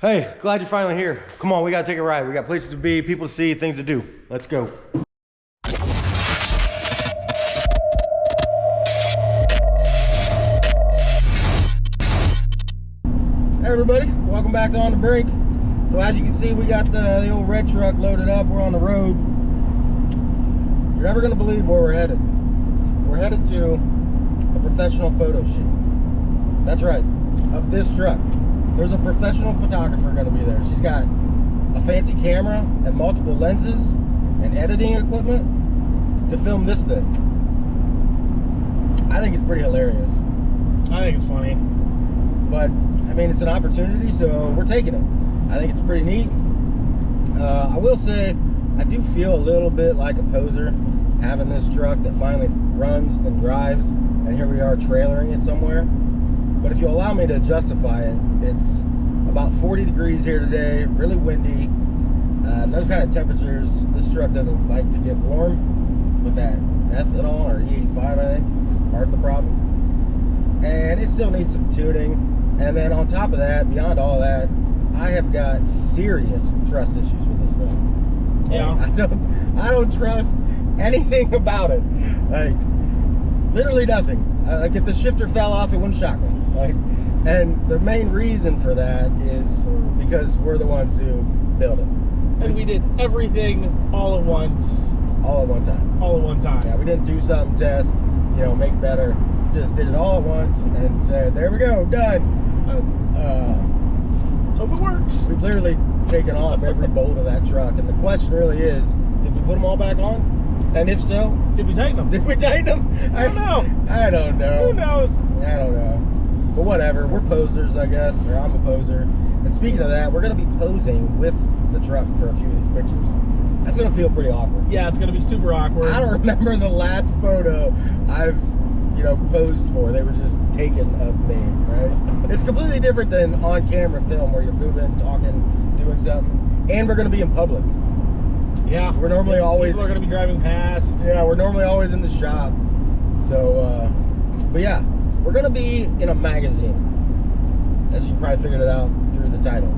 Hey, glad you're finally here. Come on, we gotta take a ride. We got places to be, people to see, things to do. Let's go. Hey everybody, welcome back to On the Brink. So as you can see, we got the old red truck loaded up. We're on the road. You're never gonna believe where we're headed. We're headed to a professional photo shoot. That's right, of this truck. There's a professional photographer gonna be there. She's got a fancy camera and multiple lenses and editing equipment to film this thing. I think it's pretty hilarious. I think it's funny. But, I mean, it's an opportunity, so we're taking it. I think it's pretty neat. I will say, I do feel a little bit like a poser having this truck that finally runs and drives, and here we are trailering it somewhere. But if you allow me to justify it, it's about 40 degrees here today, really windy. Those kind of temperatures, this truck doesn't like to get warm with that ethanol, or E85 I think, is part of the problem. And it still needs some tuning. And then on top of that, beyond all that, I have got serious trust issues with this thing. Yeah. I don't trust anything about it. Like, literally nothing. Like, if the shifter fell off, it wouldn't shock me. Like, and the main reason for that is because we're the ones who built it. And we did everything all at once. All at one time. All at one time. Yeah, we didn't do something, test, make better. Just did it all at once and said, there we go, done. Let's hope it works. We've literally taken off every bolt of that truck, and the question really is, did we put them all back on? And if so, did we tighten them? Did we tighten them? I don't know. I don't know. Who knows? I don't know. But whatever, we're posers, I guess, or I'm a poser. And speaking of that, we're going to be posing with the truck for a few of these pictures. That's going to feel pretty awkward. Yeah, it's going to be super awkward. I don't remember the last photo I've posed for. They were just taken of me, right? It's completely different than on camera film where you're moving, talking, doing something. And we're going to be in public. Yeah. We're normally always... People are going to be driving past. Yeah, we're normally always in the shop. So, but yeah, we're going to be in a magazine. As you probably figured it out through the title.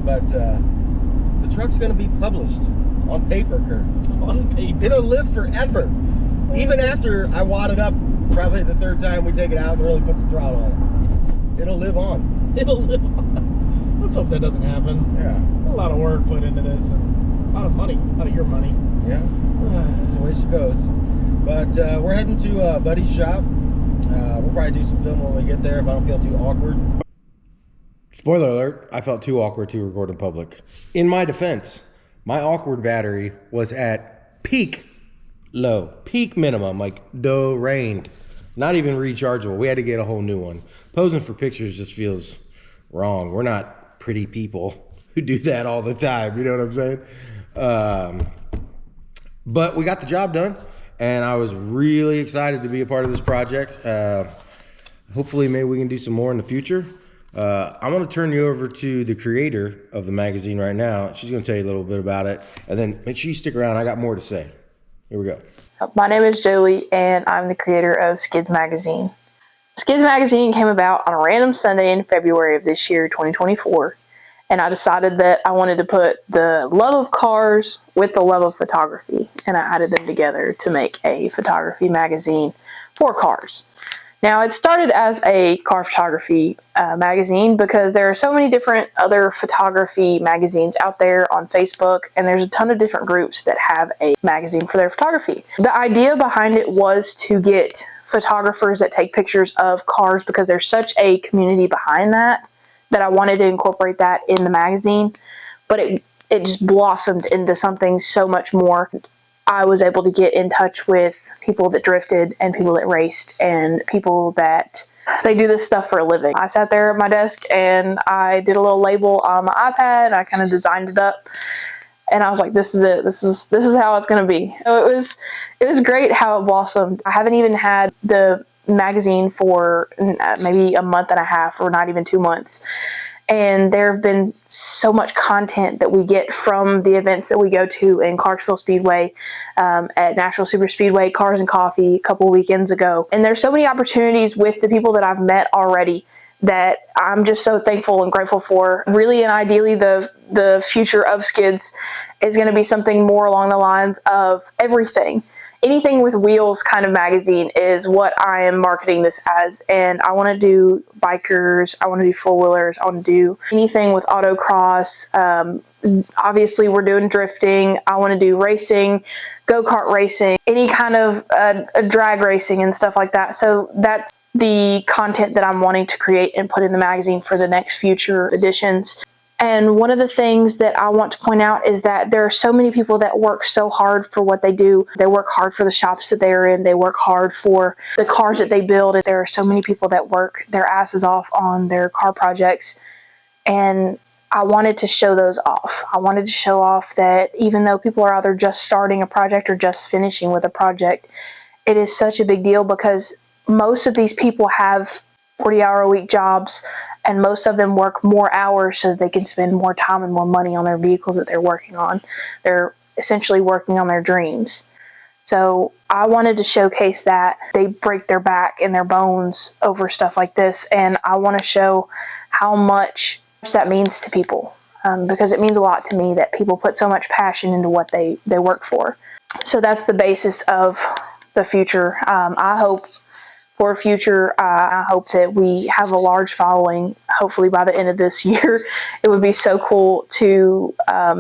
But the truck's going to be published on paper, Kurt. On paper. It'll live forever. Even after I wad it up, probably the third time we take it out and really put some throttle on it. It'll live on. It'll live on. Let's hope that doesn't happen. Yeah. A lot of work put into this, and a lot of money, a lot of your money. Yeah. That's the way she goes. But we're heading to Buddy's shop. We'll probably do some film when we get there if I don't feel too awkward. Spoiler alert, I felt too awkward to record in public. In my defense, my awkward battery was at peak minimum, like drained. Not even rechargeable. We had to get a whole new one. Posing for pictures just feels wrong. We're not pretty people who do that all the time, you know what I'm saying? But we got the job done, and I was really excited to be a part of this project. Hopefully maybe we can do some more in the future. I want to turn you over to the creator of the magazine right now. She's going to tell you a little bit about it, and then make sure you stick around. I got more to say. Here we go. My name is Jolie, and I'm the creator of Skiddz magazine. Skiddz magazine came about on a random Sunday in February of this year, 2024, and I decided that I wanted to put the love of cars with the love of photography, and I added them together to make a photography magazine for cars. Now, it started as a car photography magazine because there are so many different other photography magazines out there on Facebook, and there's a ton of different groups that have a magazine for their photography. The idea behind it was to get photographers that take pictures of cars because there's such a community behind that I wanted to incorporate that in the magazine, but it just blossomed into something so much more. I was able to get in touch with people that drifted and people that raced and people that they do this stuff for a living. I sat there at my desk and I did a little label on my iPad and I kind of designed it up, and I was like, this is it. This is how it's going to be. So it was great how it blossomed. I haven't even had the magazine for maybe a month and a half, or not even 2 months. And there have been so much content that we get from the events that we go to in Clarksville Speedway, at Nashville Super Speedway, Cars and Coffee a couple weekends ago. And there's so many opportunities with the people that I've met already that I'm just so thankful and grateful for. Really and ideally, the future of Skiddz is going to be something more along the lines of everything. Anything with wheels kind of magazine is what I am marketing this as. And I want to do bikers, I want to do four-wheelers, I want to do anything with autocross. Obviously, we're doing drifting. I want to do racing, go-kart racing, any kind of drag racing and stuff like that. So that's the content that I'm wanting to create and put in the magazine for the next future editions. And one of the things that I want to point out is that there are so many people that work so hard for what they do. They work hard for the shops that they're in. They work hard for the cars that they build. There are so many people that work their asses off on their car projects. And I wanted to show those off. I wanted to show off that even though people are either just starting a project or just finishing with a project, it is such a big deal because most of these people have 40-hour-a-week jobs, and most of them work more hours so that they can spend more time and more money on their vehicles that they're working on. They're essentially working on their dreams. So I wanted to showcase that they break their back and their bones over stuff like this, and I want to show how much that means to people, because it means a lot to me that people put so much passion into what they work for. So that's the basis of the future. I hope for future, I hope that we have a large following, hopefully by the end of this year. It would be so cool to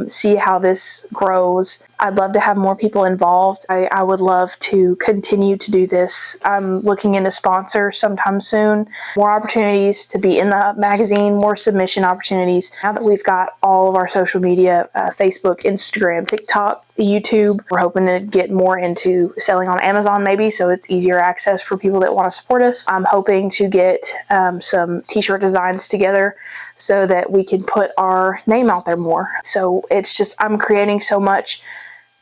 see how this grows. I'd love to have more people involved. I would love to continue to do this. I'm looking into sponsors sometime soon, more opportunities to be in the magazine, more submission opportunities. Now that we've got all of our social media, Facebook, Instagram, TikTok, YouTube, we're hoping to get more into selling on Amazon maybe, so it's easier access for people that want to support us. I'm hoping to get some t-shirt designs together so that we can put our name out there more. So it's just, I'm creating so much,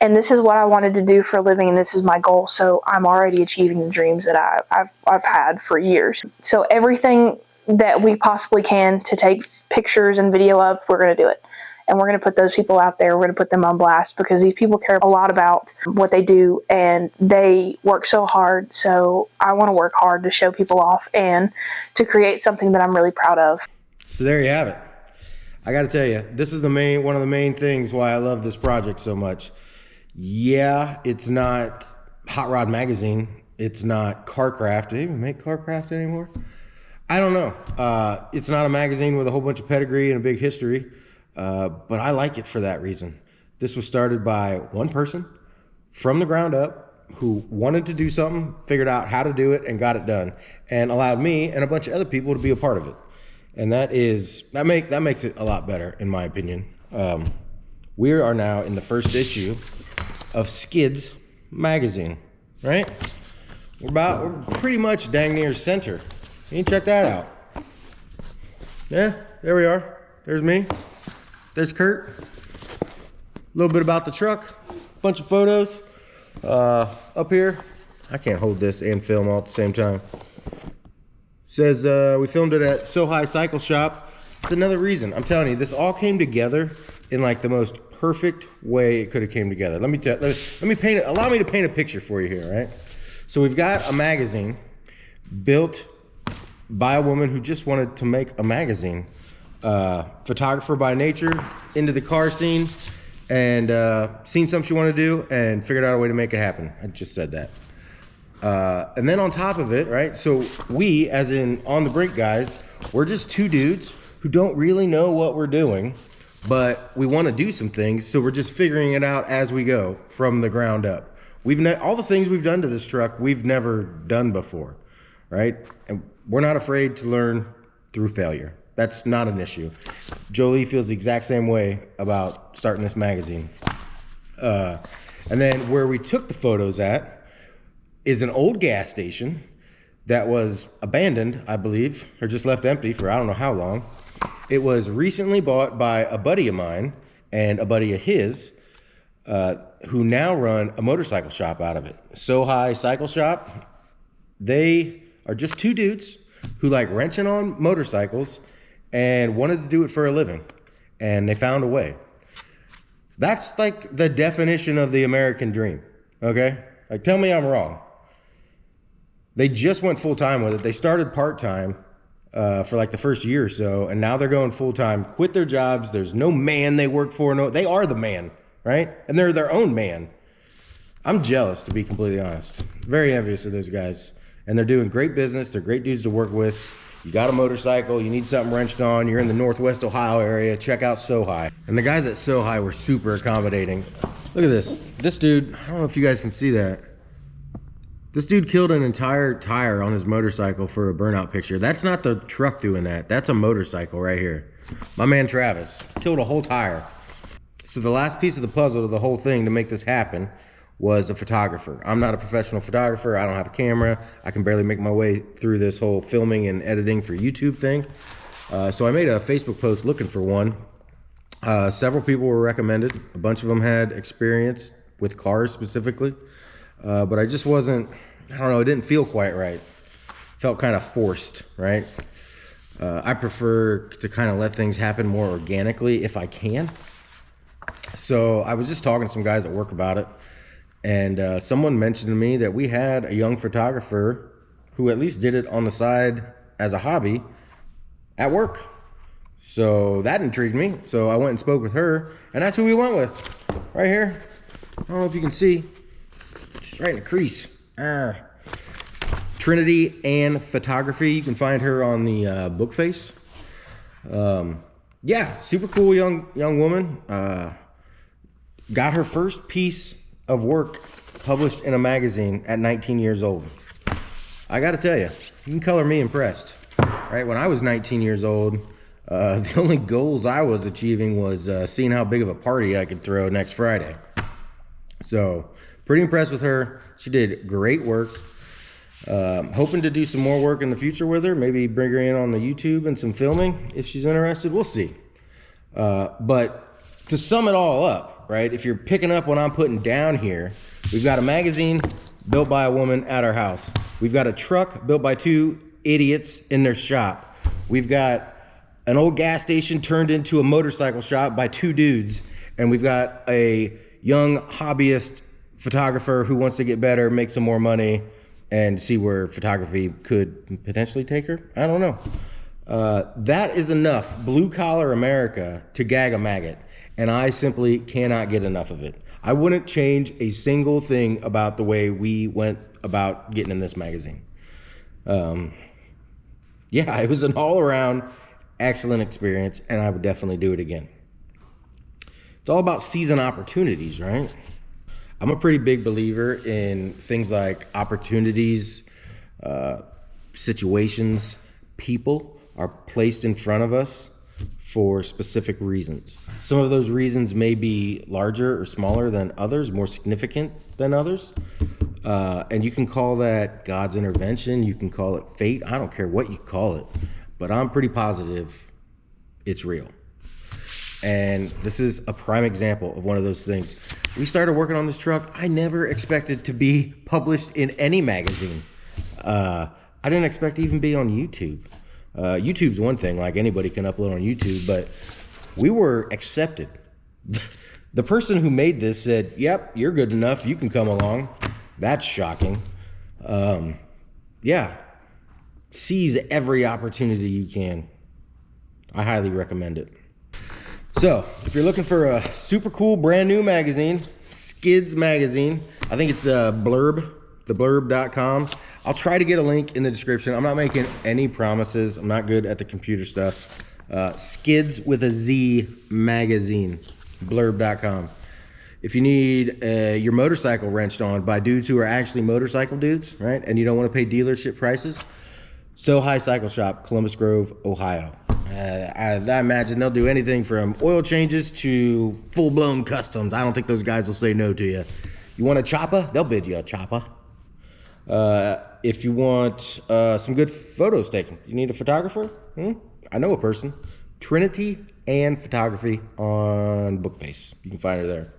and this is what I wanted to do for a living, and this is my goal. So I'm already achieving the dreams that I've had for years. So everything that we possibly can to take pictures and video of, we're going to do it. And we're going to put those people out there. We're going to put them on blast because these people care a lot about what they do and they work so hard. So I want to work hard to show people off and to create something that I'm really proud of. So there you have it. I got to tell you, this is one of the main things why I love this project so much. Yeah, it's not Hot Rod Magazine. It's not Carcraft. Do they even make Carcraft anymore? I don't know. It's not a magazine with a whole bunch of pedigree and a big history. But I like it for that reason. This was started by one person from the ground up who wanted to do something, figured out how to do it, and got it done, and allowed me and a bunch of other people to be a part of it. And that makes it a lot better, in my opinion. We are now in the first issue of Skiddz magazine, right? We're pretty much dang near center. You can check that out. Yeah, there we are. There's me. There's Kurt. A little bit about the truck. Bunch of photos. Up here, I can't hold this and film all at the same time. Says we filmed it at So High Cycle Shop. It's another reason. I'm telling you, this all came together in like the most perfect way it could have came together. Let me paint it. Allow me to paint a picture for you here, right? So we've got a magazine built by a woman who just wanted to make a magazine. Photographer by nature, into the car scene, and seen something she wanted to do and figured out a way to make it happen. I just said that. And then on top of it, right, so we, as in On the Brink guys, we're just two dudes who don't really know what we're doing, but we want to do some things, so we're just figuring it out as we go from the ground up. All the things we've done to this truck, we've never done before, right? And we're not afraid to learn through failure. That's not an issue. Jolie feels the exact same way about starting this magazine. And then where we took the photos at is an old gas station that was abandoned, I believe, or just left empty for I don't know how long. It was recently bought by a buddy of mine and a buddy of his, who now run a motorcycle shop out of it. So High Cycle Shop. They are just two dudes who like wrenching on motorcycles and wanted to do it for a living, and they found a way. That's like the definition of the American dream, okay? Like, tell me I'm wrong. They just went full-time with it. They started part-time, for like the first year or so, and now they're going full time, quit their jobs. There's no man they work for. No, they are the man, right? And they're their own man. I'm jealous, to be completely honest. Very envious of those guys. And they're doing great business. They're great dudes to work with. You got a motorcycle, you need something wrenched on, you're in the Northwest Ohio area, check out So High. And the guys at So High were super accommodating. Look at this. This dude, I don't know if you guys can see that. This dude killed an entire tire on his motorcycle for a burnout picture. That's not the truck doing that. That's a motorcycle right here. My man Travis killed a whole tire. So the last piece of the puzzle to the whole thing to make this happen was a photographer. I'm not a professional photographer. I don't have a camera. I can barely make my way through this whole filming and editing for YouTube thing. So I made a Facebook post looking for one. Several people were recommended. A bunch of them had experience with cars specifically. But I just wasn't, I don't know, it didn't feel quite right. Felt kind of forced, right? I prefer to kind of let things happen more organically if I can. So I was just talking to some guys at work about it. And someone mentioned to me that we had a young photographer who at least did it on the side as a hobby at work. So that intrigued me. So I went and spoke with her, and that's who we went with. Right here. I don't know if you can see. She's right in the crease. Trinity Ann Photography. You can find her on the Bookface. Yeah, super cool young woman. Got her first piece of work published in a magazine at 19 years old. I gotta tell you, you can color me impressed. Right, when I was 19 years old, the only goals I was achieving was seeing how big of a party I could throw next Friday. So, pretty impressed with her. She did great work. Hoping to do some more work in the future with her. Maybe bring her in on the YouTube and some filming if she's interested. We'll see. But to sum it all up, right? If you're picking up what I'm putting down here, we've got a magazine built by a woman at our house. We've got a truck built by two idiots in their shop. We've got an old gas station turned into a motorcycle shop by two dudes. And we've got a young hobbyist photographer who wants to get better, make some more money, and see where photography could potentially take her. I don't know. That is enough blue collar America to gag a maggot. And I simply cannot get enough of it. I wouldn't change a single thing about the way we went about getting in this magazine. Yeah, it was an all-around excellent experience, and I would definitely do it again. It's all about seizing opportunities, right? I'm a pretty big believer in things like opportunities, situations, people are placed in front of us for specific reasons. Some of those reasons may be larger or smaller than others, more significant than others. And you can call that God's intervention, you can call it fate, I don't care what you call it, but I'm pretty positive it's real. And this is a prime example of one of those things. We started working on this truck. I never expected to be published in any magazine. I didn't expect to even be on YouTube. YouTube's one thing, like anybody can upload on YouTube, but we were accepted. The person who made this said, yep, you're good enough, you can come along. That's shocking. Yeah, seize every opportunity you can. I highly recommend it. So, if you're looking for a super cool brand new magazine, Skiddz magazine, I think it's Blurb, theblurb.com. I'll try to get a link in the description. I'm not making any promises. I'm not good at the computer stuff. Skiddz with a Z magazine, blurb.com. If you need your motorcycle wrenched on by dudes who are actually motorcycle dudes, right? And you don't want to pay dealership prices, So High Cycle Shop, Columbus Grove, Ohio. I imagine they'll do anything from oil changes to full-blown customs. I don't think those guys will say no to you. You want a chopper? They'll bid you a chopper. If you want some good photos taken, you need a photographer? I know a person. Trinity Ann Photography on Bookface. You can find her there.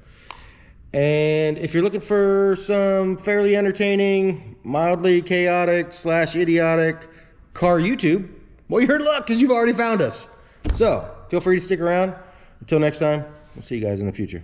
And if you're looking for some fairly entertaining, mildly chaotic / idiotic car YouTube, well, you're in luck because you've already found us. So feel free to stick around. Until next time, we'll see you guys in the future.